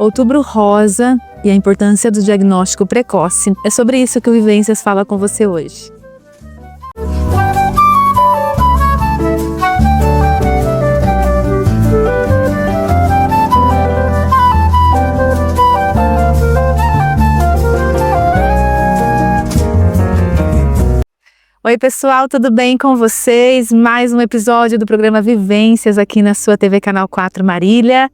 Outubro Rosa e a importância do diagnóstico precoce. É sobre isso que o Vivências fala com você hoje. Oi pessoal, tudo bem com vocês? Mais um episódio do programa Vivências aqui na sua TV Canal 4 Marília.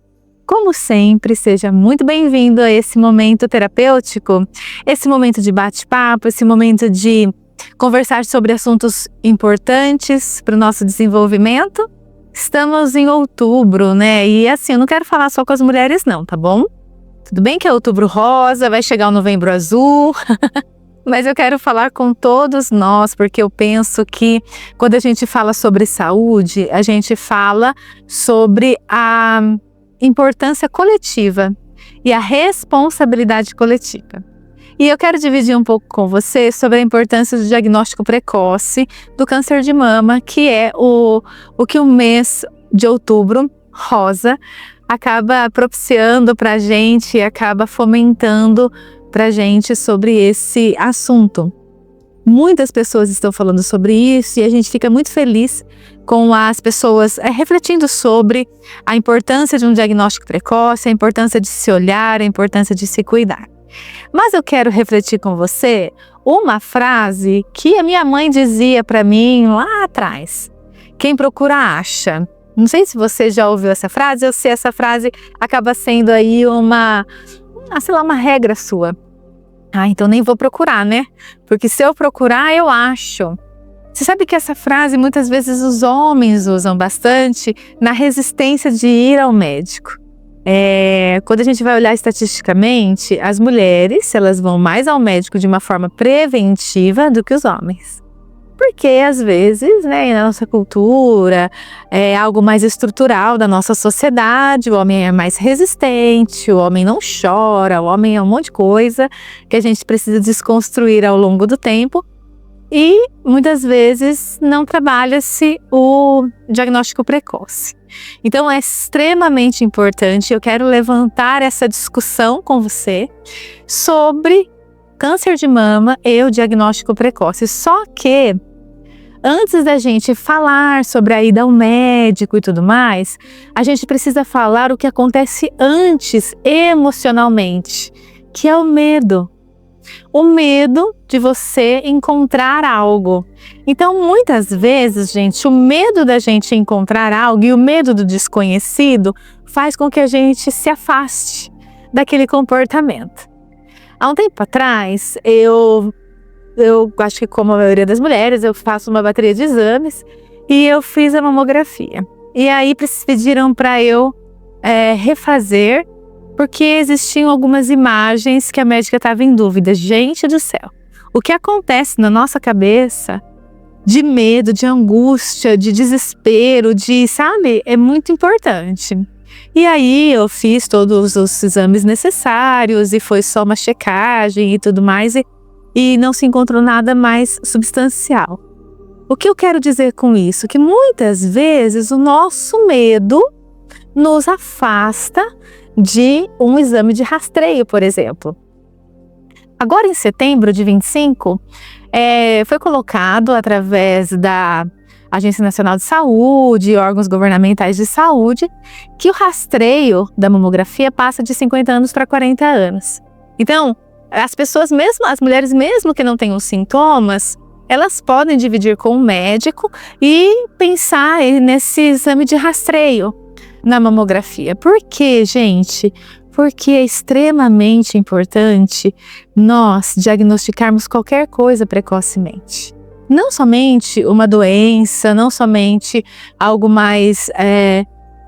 Como sempre, seja muito bem-vindo a esse momento terapêutico, esse momento de bate-papo, esse momento de conversar sobre assuntos importantes para o nosso desenvolvimento. Estamos em outubro, né? E assim, eu não quero falar só com as mulheres não, tá bom? Tudo bem que é outubro rosa, vai chegar o novembro azul... Mas eu quero falar com todos nós, porque eu penso que quando a gente fala sobre saúde, a gente fala sobre a importância coletiva e a responsabilidade coletiva. E eu quero dividir um pouco com você sobre a importância do diagnóstico precoce do câncer de mama, que é o que o mês de outubro rosa acaba propiciando para a gente, acaba fomentando para a gente sobre esse assunto. Muitas pessoas estão falando sobre isso e a gente fica muito feliz com as pessoas refletindo sobre a importância de um diagnóstico precoce, a importância de se olhar, a importância de se cuidar. Mas eu quero refletir com você uma frase que a minha mãe dizia para mim lá atrás: quem procura acha. Não sei se você já ouviu essa frase, ou se essa frase acaba sendo aí uma regra sua. Então nem vou procurar, né? Porque se eu procurar, eu acho. Você sabe que essa frase muitas vezes os homens usam bastante na resistência de ir ao médico. Quando a gente vai olhar estatisticamente, as mulheres, elas vão mais ao médico de uma forma preventiva do que os homens. Porque às vezes, né, na nossa cultura, é algo mais estrutural da nossa sociedade, o homem é mais resistente, o homem não chora, o homem é um monte de coisa que a gente precisa desconstruir ao longo do tempo e muitas vezes não trabalha-se o diagnóstico precoce. Então é extremamente importante, eu quero levantar essa discussão com você sobre câncer de mama e o diagnóstico precoce. Só que, antes da gente falar sobre a ida ao médico e tudo mais, a gente precisa falar o que acontece antes emocionalmente, que é o medo. O medo de você encontrar algo. Então, muitas vezes, gente, o medo da gente encontrar algo e o medo do desconhecido faz com que a gente se afaste daquele comportamento. Há um tempo atrás, eu acho que como a maioria das mulheres, eu faço uma bateria de exames e eu fiz a mamografia. E aí pediram para eu refazer, porque existiam algumas imagens que a médica estava em dúvida. Gente do céu, o que acontece na nossa cabeça de medo, de angústia, de desespero, sabe, é muito importante. E aí eu fiz todos os exames necessários e foi só uma checagem e tudo mais e não se encontrou nada mais substancial. O que eu quero dizer com isso? Que muitas vezes o nosso medo nos afasta de um exame de rastreio, por exemplo. Agora em setembro de 25, foi colocado através da Agência Nacional de Saúde e órgãos governamentais de saúde, que o rastreio da mamografia passa de 50 anos para 40 anos. Então, as pessoas, mesmo as mulheres, mesmo que não tenham sintomas, elas podem dividir com o médico e pensar nesse exame de rastreio na mamografia. Por quê, gente? Porque é extremamente importante nós diagnosticarmos qualquer coisa precocemente. Não somente uma doença, não somente algo mais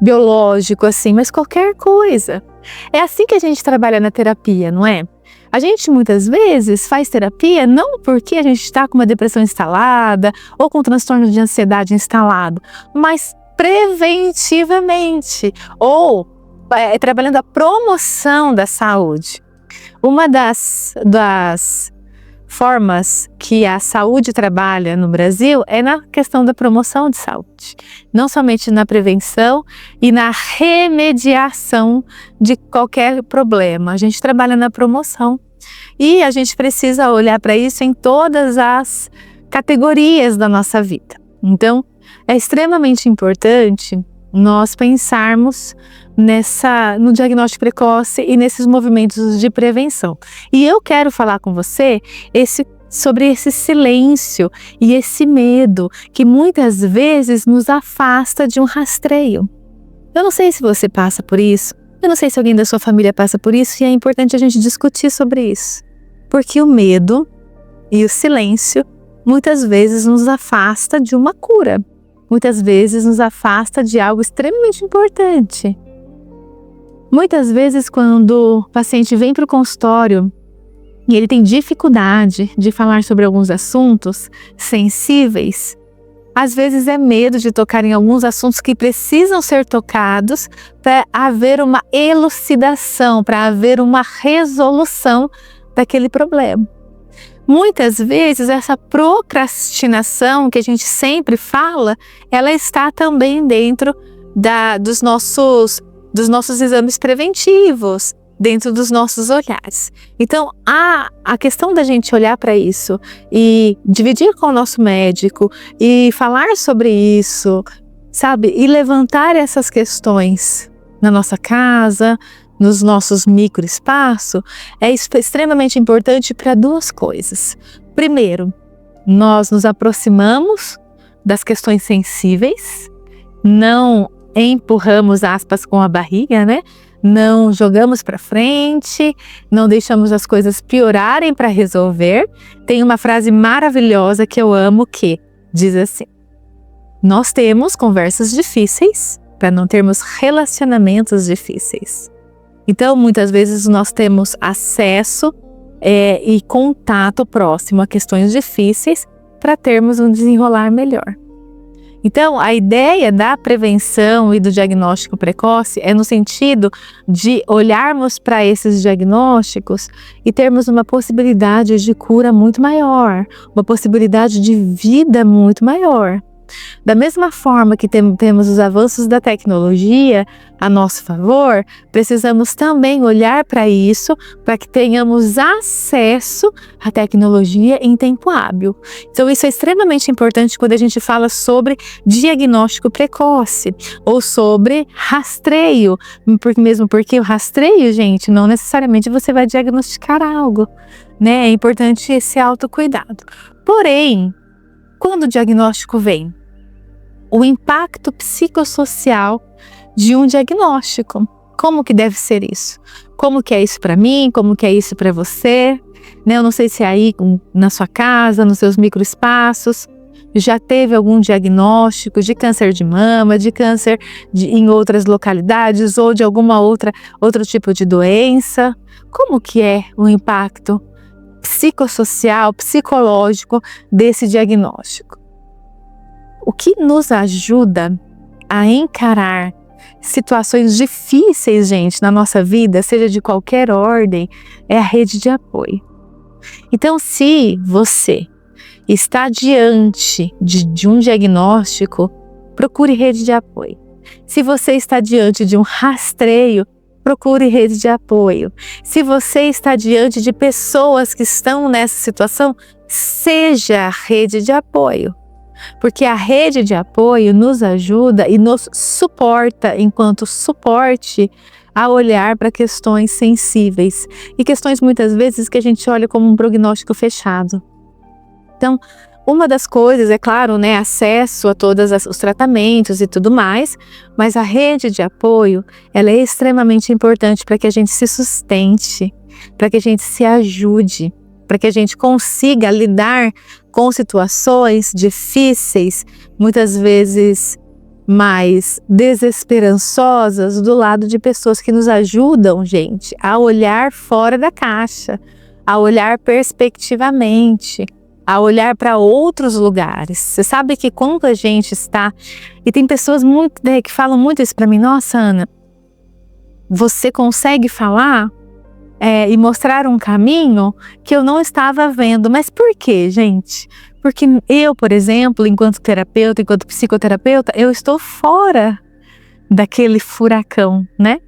biológico assim, mas qualquer coisa. É assim que a gente trabalha na terapia, não é? A gente muitas vezes faz terapia não porque a gente está com uma depressão instalada ou com um transtorno de ansiedade instalado, mas preventivamente ou trabalhando a promoção da saúde. Uma das formas que a saúde trabalha no Brasil é na questão da promoção de saúde, não somente na prevenção e na remediação de qualquer problema. A gente trabalha na promoção e a gente precisa olhar para isso em todas as categorias da nossa vida. Então, é extremamente importante nós pensarmos no diagnóstico precoce e nesses movimentos de prevenção. E eu quero falar com você sobre esse silêncio e esse medo que muitas vezes nos afasta de um rastreio. Eu não sei se você passa por isso, eu não sei se alguém da sua família passa por isso, e é importante a gente discutir sobre isso. Porque o medo e o silêncio muitas vezes nos afasta de uma cura. Muitas vezes nos afasta de algo extremamente importante. Muitas vezes, quando o paciente vem para o consultório e ele tem dificuldade de falar sobre alguns assuntos sensíveis, às vezes é medo de tocar em alguns assuntos que precisam ser tocados para haver uma elucidação, para haver uma resolução daquele problema. Muitas vezes essa procrastinação que a gente sempre fala, ela está também dentro dos nossos exames preventivos, dentro dos nossos olhares. Então, a questão da gente olhar para isso e dividir com o nosso médico e falar sobre isso, sabe? E levantar essas questões na nossa casa, nos nossos microespaços, é extremamente importante para duas coisas. Primeiro, nós nos aproximamos das questões sensíveis, não empurramos aspas com a barriga, né? Não jogamos para frente, não deixamos as coisas piorarem para resolver. Tem uma frase maravilhosa que eu amo que diz assim: nós temos conversas difíceis para não termos relacionamentos difíceis. Então, muitas vezes nós temos acesso e contato próximo a questões difíceis para termos um desenrolar melhor. Então, a ideia da prevenção e do diagnóstico precoce é no sentido de olharmos para esses diagnósticos e termos uma possibilidade de cura muito maior, uma possibilidade de vida muito maior. Da mesma forma que temos os avanços da tecnologia a nosso favor, precisamos também olhar para isso, para que tenhamos acesso à tecnologia em tempo hábil. Então isso é extremamente importante quando a gente fala sobre diagnóstico precoce ou sobre rastreio, porque o rastreio, gente, não necessariamente você vai diagnosticar algo, né? É importante esse autocuidado. Porém, quando o diagnóstico vem, o impacto psicossocial de um diagnóstico, como que deve ser isso? Como que é isso para mim? Como que é isso para você? Né? Eu não sei se aí na sua casa, nos seus microespaços, já teve algum diagnóstico de câncer de mama, de câncer em outras localidades ou de outro tipo de doença. Como que é o impacto psicossocial, psicológico desse diagnóstico? O que nos ajuda a encarar situações difíceis, gente, na nossa vida, seja de qualquer ordem, é a rede de apoio. Então, se você está diante de um diagnóstico, procure rede de apoio. Se você está diante de um rastreio, procure rede de apoio. Se você está diante de pessoas que estão nessa situação, seja a rede de apoio. Porque a rede de apoio nos ajuda e nos suporta enquanto suporte a olhar para questões sensíveis e questões muitas vezes que a gente olha como um prognóstico fechado. Então, uma das coisas, é claro, né, acesso a todos os tratamentos e tudo mais, mas a rede de apoio, ela é extremamente importante para que a gente se sustente, para que a gente se ajude, para que a gente consiga lidar com situações difíceis, muitas vezes mais desesperançosas, do lado de pessoas que nos ajudam, gente, a olhar fora da caixa, a olhar perspectivamente, a olhar para outros lugares. Você sabe que quando a gente está... E tem pessoas que falam muito isso para mim: nossa, Ana, você consegue falar e mostrar um caminho que eu não estava vendo. Mas por quê, gente? Porque eu, por exemplo, enquanto terapeuta, enquanto psicoterapeuta, eu estou fora daquele furacão, né?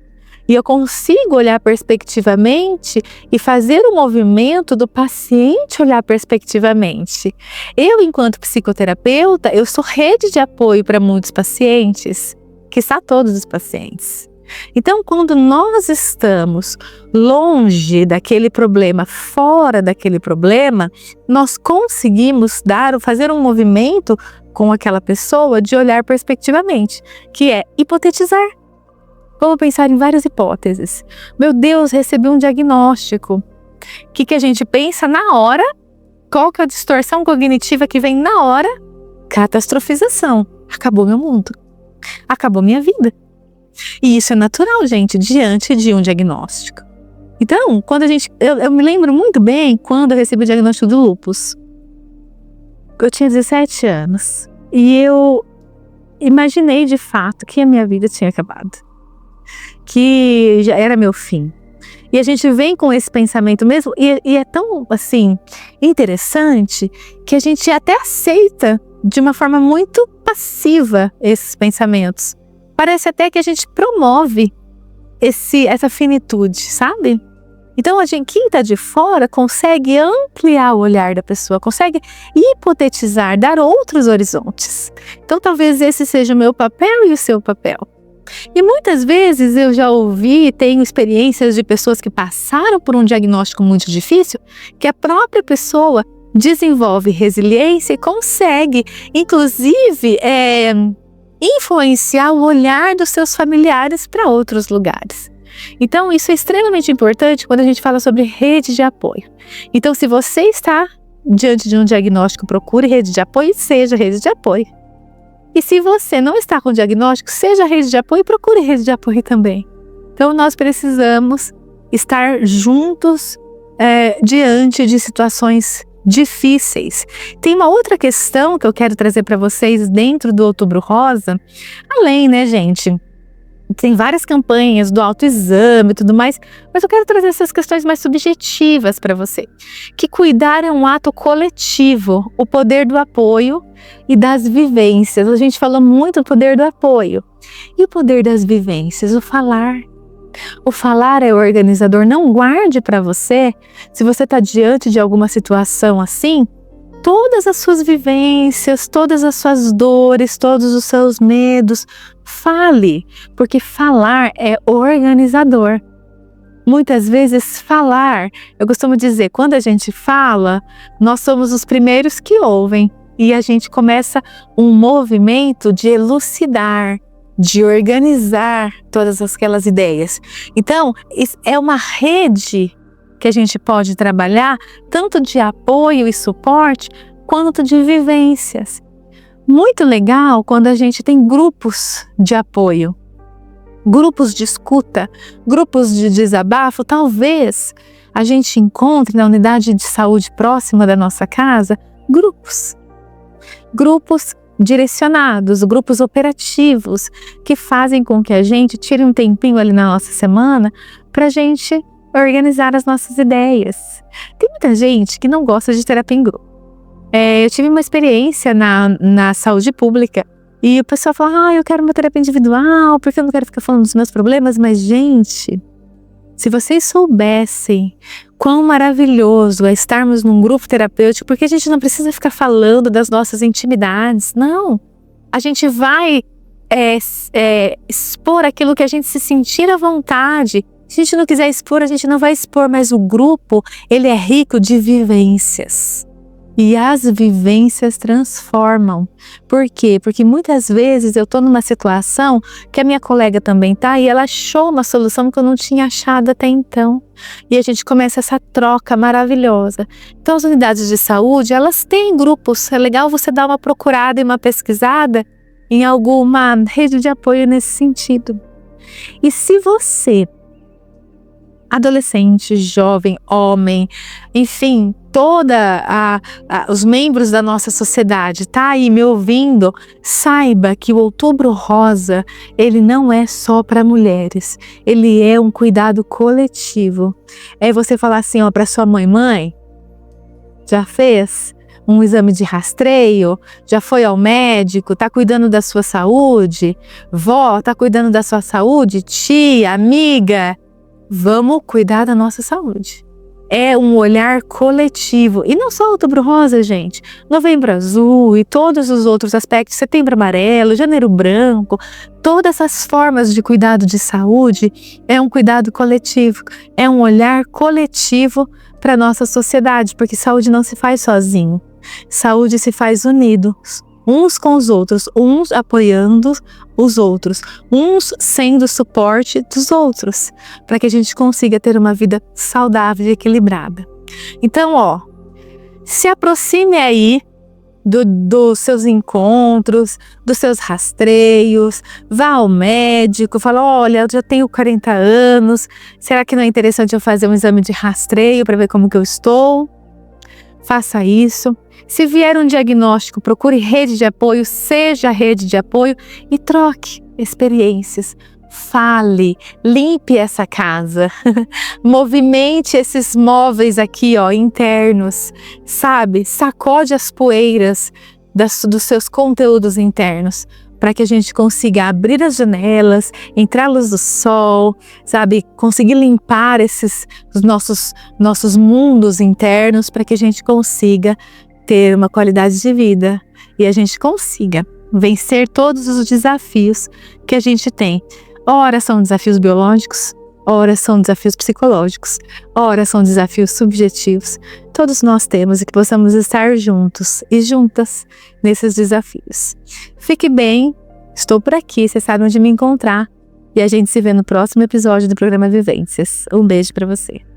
E eu consigo olhar perspectivamente e fazer o movimento do paciente olhar perspectivamente. Eu, enquanto psicoterapeuta, eu sou rede de apoio para muitos pacientes, quiçá todos os pacientes. Então, quando nós estamos longe daquele problema, fora daquele problema, nós conseguimos fazer um movimento com aquela pessoa de olhar perspectivamente, que é hipotetizar. Vamos pensar em várias hipóteses. Meu Deus, recebi um diagnóstico. O que a gente pensa na hora? Qual que é a distorção cognitiva que vem na hora? Catastrofização. Acabou meu mundo. Acabou minha vida. E isso é natural, gente, diante de um diagnóstico. Então, quando eu me lembro muito bem quando eu recebi o diagnóstico do lúpus. Eu tinha 17 anos e eu imaginei de fato que a minha vida tinha acabado, que já era meu fim. E a gente vem com esse pensamento mesmo e é tão, assim, interessante que a gente até aceita de uma forma muito passiva esses pensamentos. Parece até que a gente promove essa finitude, sabe? Então, quem está de fora consegue ampliar o olhar da pessoa, consegue hipotetizar, dar outros horizontes. Então, talvez esse seja o meu papel e o seu papel. E muitas vezes eu já ouvi, tenho experiências de pessoas que passaram por um diagnóstico muito difícil, que a própria pessoa desenvolve resiliência e consegue, inclusive, influenciar o olhar dos seus familiares para outros lugares. Então, isso é extremamente importante quando a gente fala sobre rede de apoio. Então, se você está diante de um diagnóstico, procure rede de apoio e seja rede de apoio. E se você não está com diagnóstico, seja rede de apoio e procure rede de apoio também. Então, nós precisamos estar juntos diante de situações difíceis. Tem uma outra questão que eu quero trazer para vocês dentro do Outubro Rosa. Além, né, gente? Tem várias campanhas do autoexame e tudo mais, mas eu quero trazer essas questões mais subjetivas para você. Que cuidar é um ato coletivo, o poder do apoio e das vivências. A gente fala muito do poder do apoio. E o poder das vivências, o falar. O falar é organizador. Não guarde para você, se você está diante de alguma situação assim, todas as suas vivências, todas as suas dores, todos os seus medos. Fale, porque falar é organizador. Muitas vezes falar, eu costumo dizer, quando a gente fala, nós somos os primeiros que ouvem e a gente começa um movimento de elucidar, de organizar todas aquelas ideias. Então, é uma rede que a gente pode trabalhar, tanto de apoio e suporte, quanto de vivências. Muito legal quando a gente tem grupos de apoio, grupos de escuta, grupos de desabafo. Talvez a gente encontre na unidade de saúde próxima da nossa casa, grupos direcionados, grupos operativos, que fazem com que a gente tire um tempinho ali na nossa semana para a gente organizar as nossas ideias. Tem muita gente que não gosta de terapia em grupo. Eu tive uma experiência na saúde pública e o pessoal fala, eu quero uma terapia individual porque eu não quero ficar falando dos meus problemas. Mas, gente, se vocês soubessem quão maravilhoso é estarmos num grupo terapêutico, porque a gente não precisa ficar falando das nossas intimidades, não. A gente vai expor aquilo que a gente se sentir à vontade. Se a gente não quiser expor, a gente não vai expor, mas o grupo, ele é rico de vivências. E as vivências transformam. Por quê? Porque muitas vezes eu estou numa situação que a minha colega também está e ela achou uma solução que eu não tinha achado até então. E a gente começa essa troca maravilhosa. Então as unidades de saúde, elas têm grupos. É legal você dar uma procurada e uma pesquisada em alguma rede de apoio nesse sentido. E se você adolescente, jovem, homem, enfim, os membros da nossa sociedade, tá aí me ouvindo, saiba que o Outubro Rosa, ele não é só para mulheres, ele é um cuidado coletivo. É você falar assim, ó, para sua mãe, já fez um exame de rastreio? Já foi ao médico? Tá cuidando da sua saúde? Vó, tá cuidando da sua saúde? Tia, amiga? Vamos cuidar da nossa saúde. É um olhar coletivo. E não só Outubro Rosa, gente. Novembro Azul e todos os outros aspectos. Setembro Amarelo, Janeiro Branco. Todas essas formas de cuidado de saúde é um cuidado coletivo. É um olhar coletivo para a nossa sociedade. Porque saúde não se faz sozinho. Saúde se faz unidos. Uns com os outros, uns apoiando os outros, uns sendo suporte dos outros, para que a gente consiga ter uma vida saudável e equilibrada. Então, ó, se aproxime aí dos seus encontros, dos seus rastreios, vá ao médico, fala, olha, eu já tenho 40 anos, será que não é interessante eu fazer um exame de rastreio para ver como que eu estou? Faça isso. Se vier um diagnóstico, procure rede de apoio, seja rede de apoio e troque experiências. Fale, limpe essa casa, movimente esses móveis aqui, ó, internos, sabe? Sacode as poeiras dos seus conteúdos internos, para que a gente consiga abrir as janelas, entrar a luz do sol, sabe? Conseguir limpar os nossos mundos internos, para que a gente consiga ter uma qualidade de vida e a gente consiga vencer todos os desafios que a gente tem. Ora são desafios biológicos, ora são desafios psicológicos, ora são desafios subjetivos. Todos nós temos, e que possamos estar juntos e juntas nesses desafios. Fique bem, estou por aqui, você sabe onde me encontrar. E a gente se vê no próximo episódio do programa Vivências. Um beijo para você.